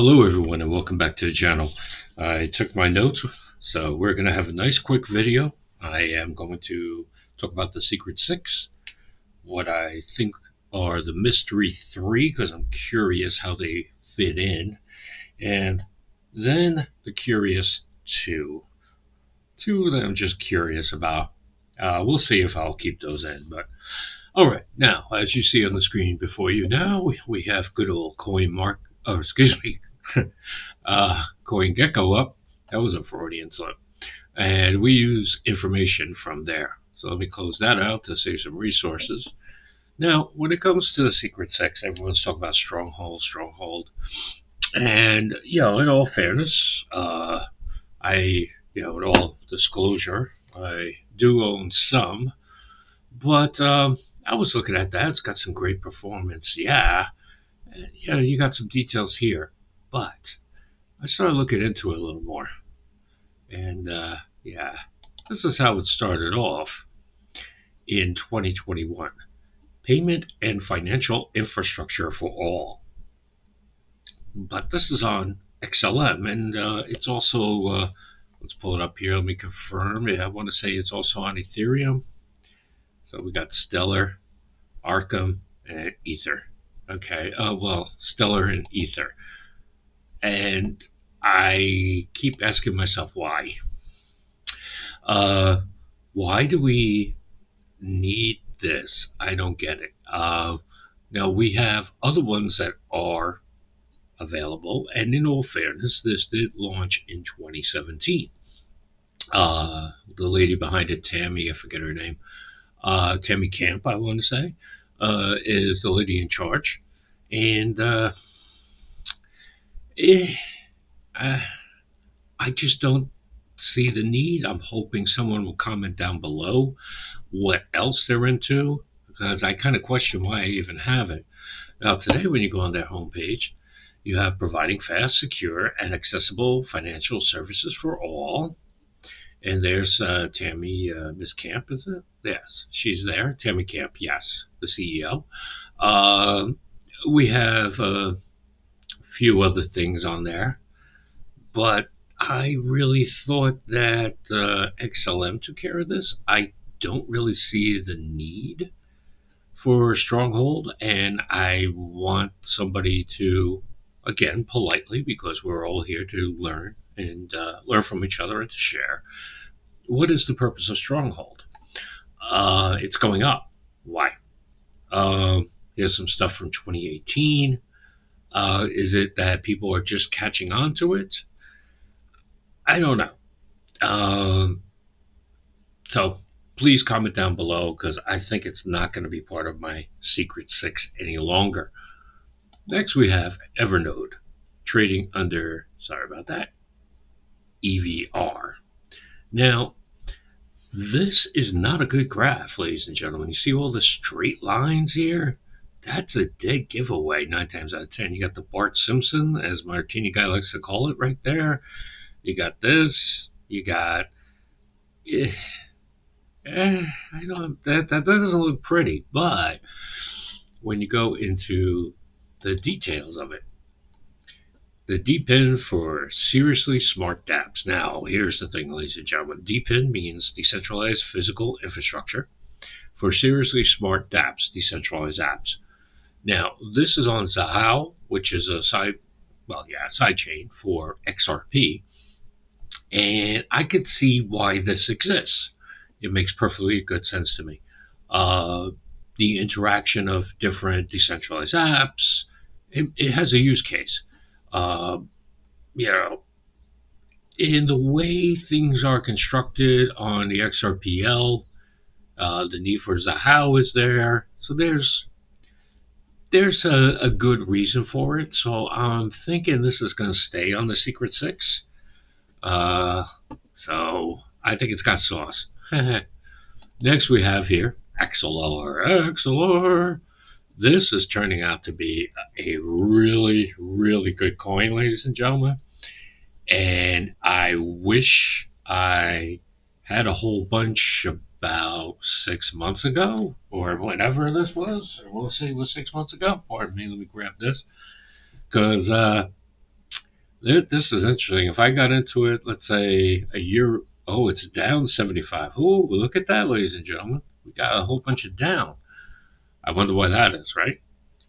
Hello, everyone, and welcome back to the channel. I took my notes, so we're going to have a nice quick video. I am going to talk about the Secret Six, what I think are the Mystery Three, because I'm curious how they fit in, and then the Curious Two. Two that I'm just curious about. We'll see if I'll keep those in, but all right. Now, as you see on the screen before you now, we have good old CoinGecko up. That was a Freudian slip. And we use information from there. So let me close that out to save some resources. Now, when it comes to the Secret Six, everyone's talking about Stronghold. And, in all fairness, in all disclosure, I do own some. But I was looking at that. It's got some great performance. Yeah. And, you got some details here. But I started looking into it a little more. And this is how it started off in 2021. Payment and financial infrastructure for all. But this is on XLM, and it's also, let's pull it up here. Let me confirm. I want to say it's also on Ethereum. So we got Stellar, Arkham, and Ether. Okay, Stellar and Ether. And I keep asking myself why. Why do we need this? I don't get it. Now, we have other ones that are available, and in all fairness, this did launch in 2017. The lady behind it, Tammy, I forget her name, Tammy Camp, I want to say, is the lady in charge. And I just don't see the need. I'm hoping someone will comment down below what else they're into, because I kind of question why I even have it. Now, today, when you go on their homepage, you have providing fast, secure, and accessible financial services for all. And there's Tammy, Miss Camp, is it? Yes, she's there. Tammy Camp, yes, the CEO. We have a few other things on there, but I really thought that XLM took care of this. I don't really see the need for Stronghold, and I want somebody to, again, politely, because we're all here to learn and learn from each other and to share. What is the purpose of Stronghold? It's going up. Why? Here's some stuff from 2018. Is it that people are just catching on to it? I don't know. So please comment down below, because I think it's not going to be part of my Secret Six any longer. Next, we have Evernode, trading under, sorry about that, EVR. Now, this is not a good graph, ladies and gentlemen. You see all the straight lines here? That's a dead giveaway 9 times out of 10. You got the Bart Simpson, as Martini guy likes to call it, right there. You got this. You got... I don't, that doesn't look pretty, but when you go into the details of it, the DPIN for seriously smart dApps. Now, here's the thing, ladies and gentlemen. DPIN means decentralized physical infrastructure for seriously smart dApps, decentralized apps. Now, this is on Zahao, which is a side chain for XRP, and I could see why this exists. It makes perfectly good sense to me. The interaction of different decentralized apps, it has a use case. In the way things are constructed on the XRPL, the need for Zahao is there. So there's a good reason for it. So I'm thinking this is going to stay on the Secret Six. So I think it's got sauce. Next we have here XLR. This is turning out to be a really, really good coin, ladies and gentlemen. And I wish I had a whole bunch about 6 months ago, or whenever this was. We'll see, it was 6 months ago. Pardon me, let me grab this. Because This is interesting. If I got into it, let's say a year, oh, it's down 75. Oh, look at that, ladies and gentlemen. We got a whole bunch of down. I wonder why that is, right?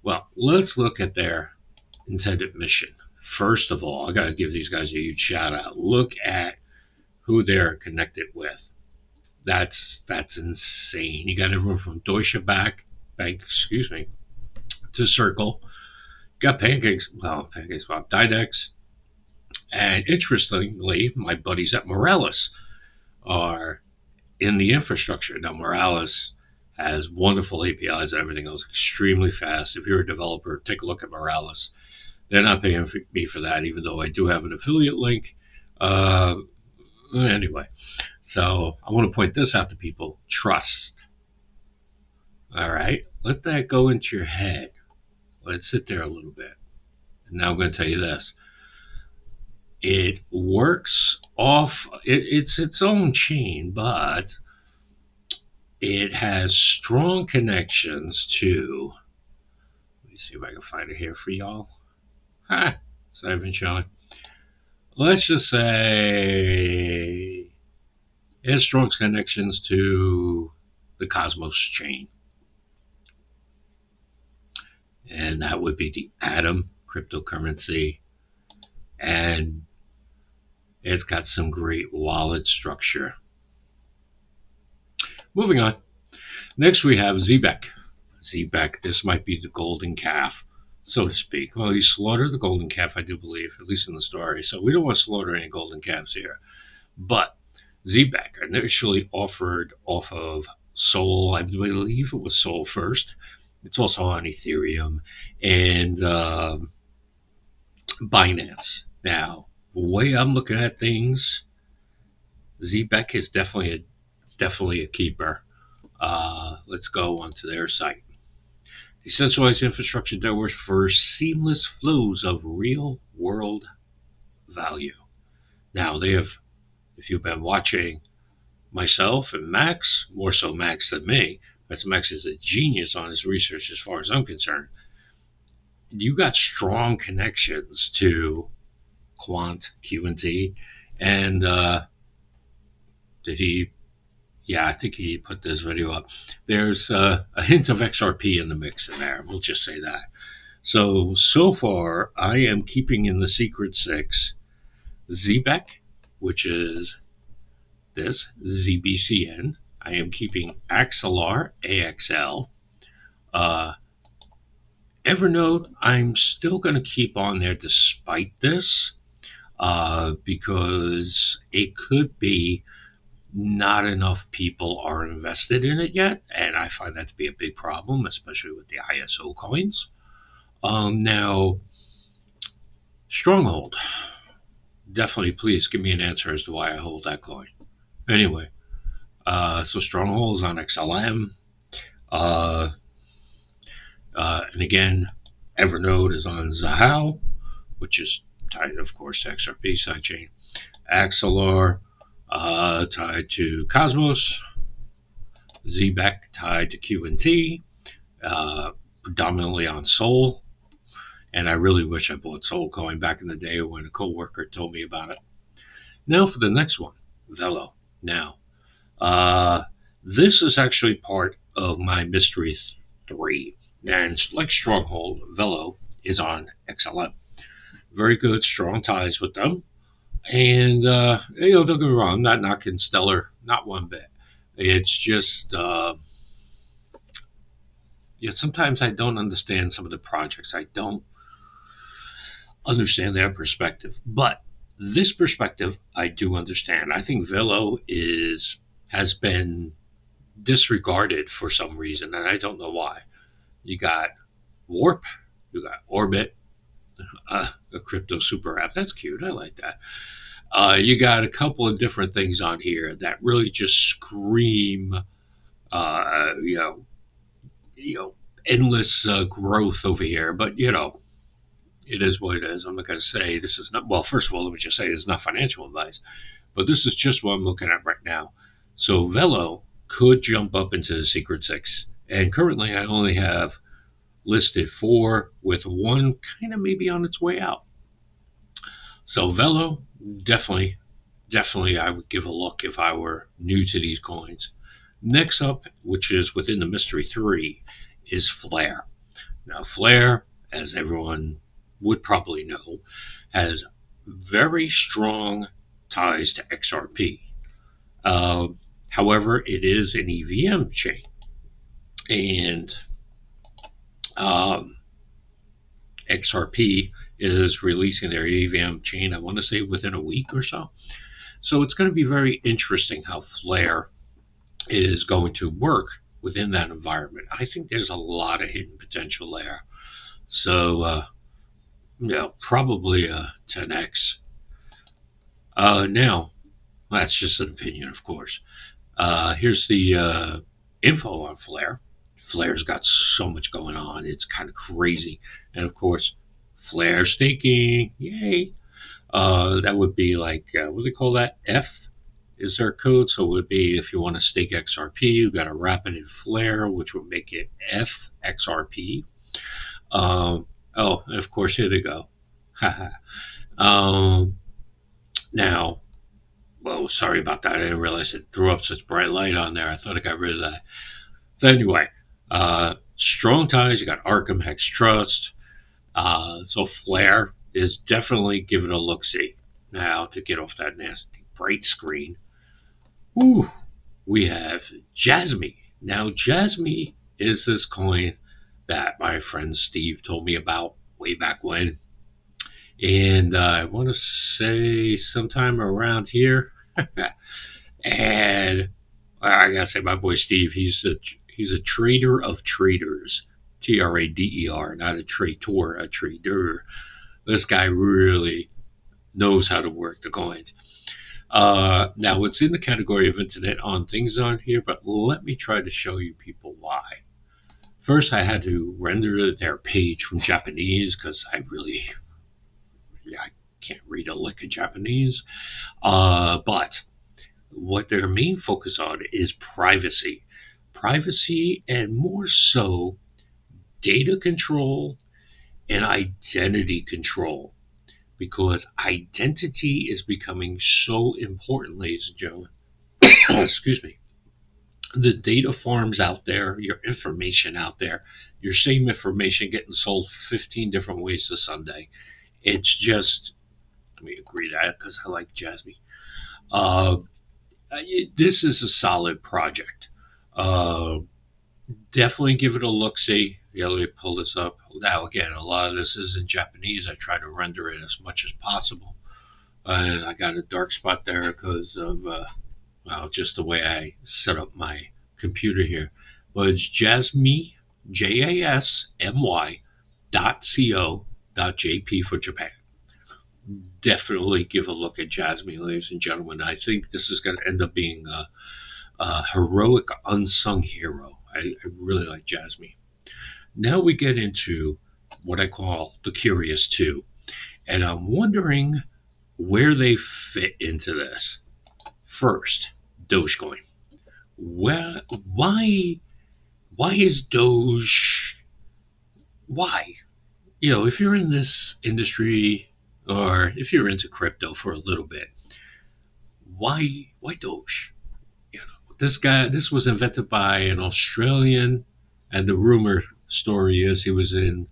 Well, let's look at their intended mission. First of all, I got to give these guys a huge shout out. Look at who they're connected with. That's insane. You got everyone from Deutsche Bank, excuse me, to Circle. Got Pancakes, well, Dydex, and interestingly, my buddies at Morales are in the infrastructure. Now, Morales has wonderful APIs and everything else, extremely fast. If you're a developer, take a look at Morales. They're not paying me for that, even though I do have an affiliate link. Anyway, so I want to point this out to people. Trust. All right. Let that go into your head. Let it sit there a little bit. And now I'm going to tell you this. It works off, it's its own chain, but it has strong connections to, let me see if I can find it here for y'all. It's not even showing. Let's just say it has strong connections to the Cosmos chain. And that would be the Atom cryptocurrency. And it's got some great wallet structure. Moving on. Next, we have Zebek. Zebek, this might be the golden calf, so to speak. Well, he slaughtered the golden calf, I do believe, at least in the story. So we don't want to slaughter any golden calves here. But Zebek initially offered off of Sol, I believe it was Sol first. It's also on Ethereum and Binance. Now, the way I'm looking at things, Zebek is definitely a keeper. Let's go onto their site. Decentralized infrastructure networks for seamless flows of real world value. Now, they have, if you've been watching myself and Max, more so Max than me, as Max is a genius on his research as far as I'm concerned, you got strong connections to Quant, QNT, and did he? Yeah, I think he put this video up. There's a hint of XRP in the mix in there. We'll just say that. So far, I am keeping in the secret six ZBEC, which is this, ZBCN. I am keeping Axelar, AXL. Evernode, I'm still going to keep on there despite this, because it could be not enough people are invested in it yet, and I find that to be a big problem, especially with the ISO coins. Now, Stronghold. Definitely, please give me an answer as to why I hold that coin. Anyway, so Stronghold is on XLM. And again, Evernode is on Zahao, which is tied, of course, to XRP sidechain. Axelar tied to Cosmos. ZBEC tied to QNT, predominantly on Sol. And I really wish I bought Sol coin back in the day when a coworker told me about it. Now for the next one, Velo. Now, this is actually part of my Mystery 3. And like Stronghold, Velo is on XLM. Very good, strong ties with them. And, don't get me wrong, I'm not knocking Stellar, not one bit. It's just, sometimes I don't understand some of the projects. I don't understand their perspective. But this perspective, I do understand. I think Velo has been disregarded for some reason, and I don't know why. You got Warp, you got Orbit, a crypto super app. That's cute. I like that. You got a couple of different things on here that really just scream, endless growth over here. But it is what it is. I'm not going to say this is not. Well, first of all, let me just say it's not financial advice, but this is just what I'm looking at right now. So Velo could jump up into the secret six, and currently I only have listed 4 with 1 kind of maybe on its way out. So Velo, definitely, definitely I would give a look if I were new to these coins. Next up, which is within the Mystery 3, is Flare. Now, Flare, as everyone would probably know, has very strong ties to XRP. Uh, However, it is an EVM chain, and um, XRP is releasing their EVM chain, I want to say within a week or so. So it's going to be very interesting how Flare is going to work within that environment. I think there's a lot of hidden potential there. So, probably a 10x. Now, that's just an opinion, of course. Here's the info on Flare. Flare's got so much going on. It's kind of crazy. And of course, Flare staking. Yay. That would be like, what do they call that? F is their code. So it would be if you want to stake XRP, you got to wrap it in Flare, which would make it FXRP. And of course, here they go. um, Now, well, sorry about that. I didn't realize it threw up such bright light on there. I thought I got rid of that. So anyway, strong ties. You got Arkham Hex Trust. So Flare is definitely give it a look see. Now to get off that nasty bright screen. Ooh, we have JASM. Now JASM is this coin that my friend Steve told me about way back when. And I want to say sometime around here. And I gotta say, my boy Steve, he's a trader of traders, TRADER, not a traitor, a trader. This guy really knows how to work the coins. Now, it's in the category of internet on things on here, but let me try to show you people why. First, I had to render their page from Japanese because I can't read a lick of Japanese. But what their main focus on is privacy. Privacy, and more so data control and identity control, because identity is becoming so important, ladies and gentlemen. Excuse me. The data farms out there, your information out there, your same information getting sold 15 different ways to Sunday. It's just, let me agree to that because I like Jasmine. Uh, this is a solid project. Uh, Definitely give it a look see. Yeah, let me pull this up. Now, again, a lot of this is in Japanese. I try to render it as much as possible. I got a dark spot there because of, just the way I set up my computer here. But it's JASMY, JASMY .co.jp for Japan. Definitely give a look at JASMY, ladies and gentlemen. I think this is going to end up being a heroic unsung hero. I really like JASMY. Now we get into what I call the curious two, and I'm wondering where they fit into this. First, Dogecoin. Well, why is Doge? Why? If you're in this industry or if you're into crypto for a little bit, why Doge? This was invented by an Australian, and the rumor story is he was in,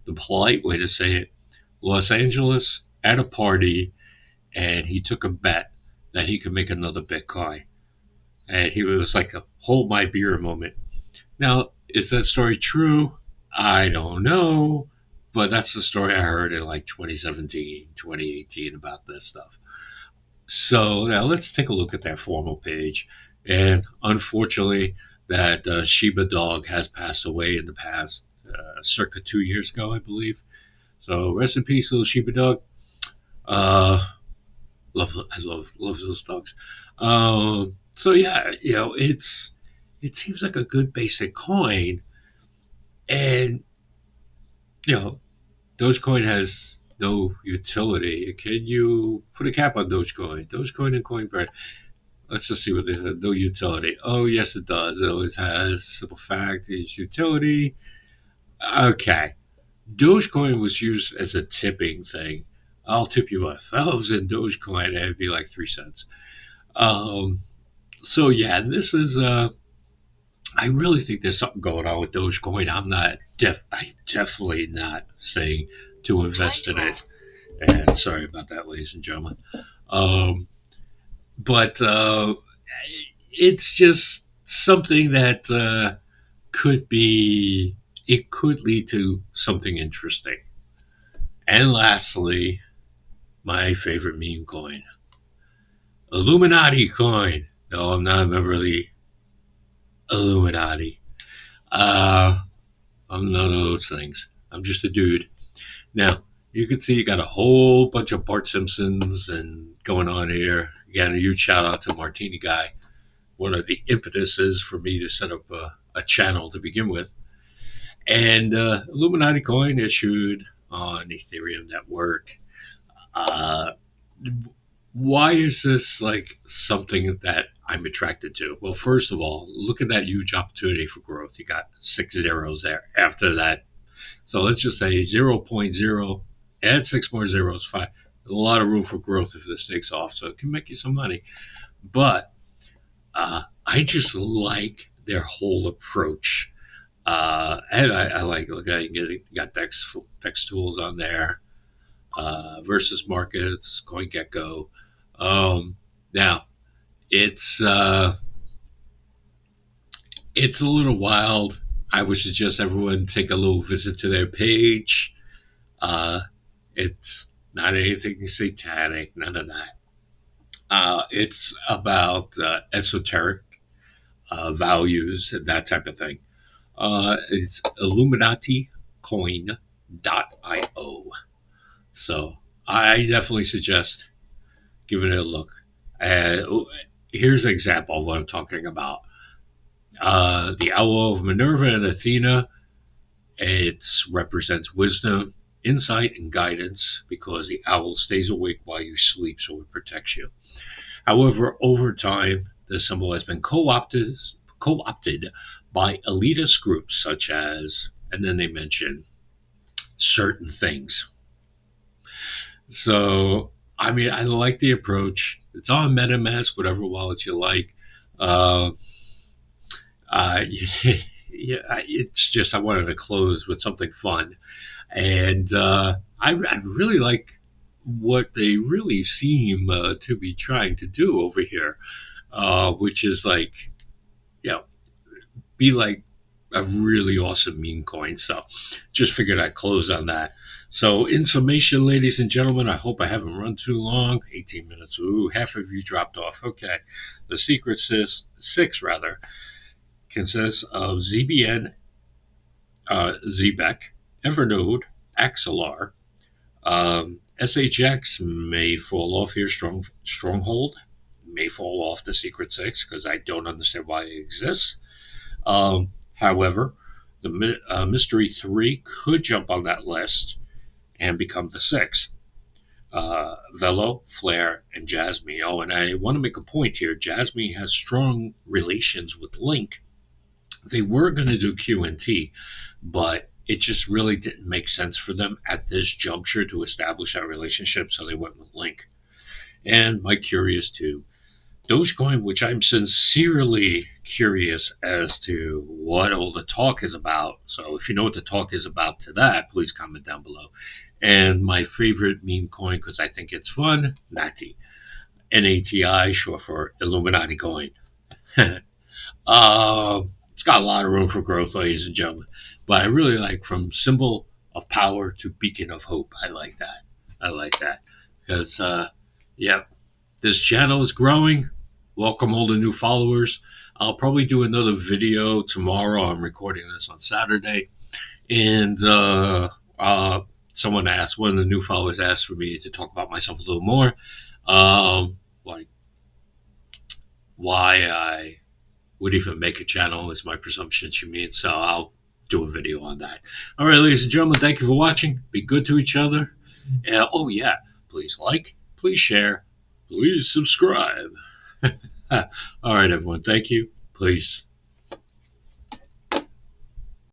the polite way to say it, Los Angeles at a party, and he took a bet that he could make another Bitcoin. And he was like a hold my beer moment. Now, is that story true? I don't know, but that's the story I heard in like 2017, 2018 about this stuff. So now let's take a look at that formal page. And unfortunately, that Shiba dog has passed away in the past, circa 2 years ago, I believe. So rest in peace, little Shiba dog. I love those dogs. So yeah, it seems like a good basic coin, and you know, Dogecoin has no utility. Can you put a cap on Dogecoin? Dogecoin and Coinbridge. Let's just see what they said. No utility. Oh, yes, it does. It always has. Simple fact is utility. Okay. Dogecoin was used as a tipping thing I'll tip you $1,000 Dogecoin, and it'd be like 3 cents. Um, so yeah, this is I really think there's something going on with Dogecoin. I definitely not saying to invest in it. And sorry about that, ladies and gentlemen. Um, but it's just something that could be, it could lead to something interesting. And lastly, my favorite meme coin, Illuminati Coin. No, I'm not a member of the Illuminati. Uh, I'm none of those things. I'm just a dude. Now, you can see you got a whole bunch of Bart Simpsons and going on here. Again, a huge shout out to Martini Guy. One of the impetuses for me to set up a channel to begin with. And Illuminati Coin issued on Ethereum network. Uh, why is this like something that I'm attracted to? Well, first of all, look at that huge opportunity for growth. You got 6 zeros there after that. So let's just say 0.0, add 6 more zeros, 5. A lot of room for growth if this takes off. So it can make you some money. But I just like their whole approach. And I like, look, you got DEX tools on there, versus markets, CoinGecko. Now, it's it's a little wild. I would suggest everyone take a little visit to their page. Uh, it's not anything satanic, none of that. It's about esoteric values and that type of thing. It's IlluminatiCoin.io. So I definitely suggest giving it a look. Here's an example of what I'm talking about. The Owl of Minerva and Athena. It represents wisdom, insight, and guidance because the owl stays awake while you sleep, so it protects you. However, over time, the symbol has been co-opted by elitist groups such as, and then they mention certain things. So, I mean, I like the approach. It's on MetaMask, whatever wallet you like. Uh, yeah, it's just I wanted to close with something fun, and I really like what they really seem to be trying to do over here, which is like, you know, be like a really awesome meme coin. So just figured I'd close on that. So in summation, ladies and gentlemen, I hope I haven't run too long. 18 minutes. Ooh, half of you dropped off. Okay. The secret six rather consists of ZBN, ZBEC, Evernode, Axelar. SHX may fall off here. Stronghold may fall off the secret six because I don't understand why it exists. However, the mystery three could jump on that list and become the six. Velo, Flare, and JASM. Oh, and I want to make a point here. JASM has strong relations with Link. They were going to do QNT, but it just really didn't make sense for them at this juncture to establish that relationship, so they went with Link. And my curious too, Dogecoin, which I'm sincerely curious as to what all the talk is about. So if you know what the talk is about to that, please comment down below. And my favorite meme coin, because I think it's fun, NATI. NATI, short for Illuminati Coin. It's got a lot of room for growth, ladies and gentlemen. But I really like from symbol of power to beacon of hope. I like that. I like that. Because, yeah, this channel is growing. Welcome all the new followers. I'll probably do another video tomorrow. I'm recording this on Saturday. And someone asked, one of the new followers asked for me to talk about myself a little more. Like why I would even make a channel is my presumption, you mean. So I'll do a video on that. All right, ladies and gentlemen, thank you for watching. Be good to each other. Oh, yeah, please like, please share, please subscribe. All right, everyone, thank you. Please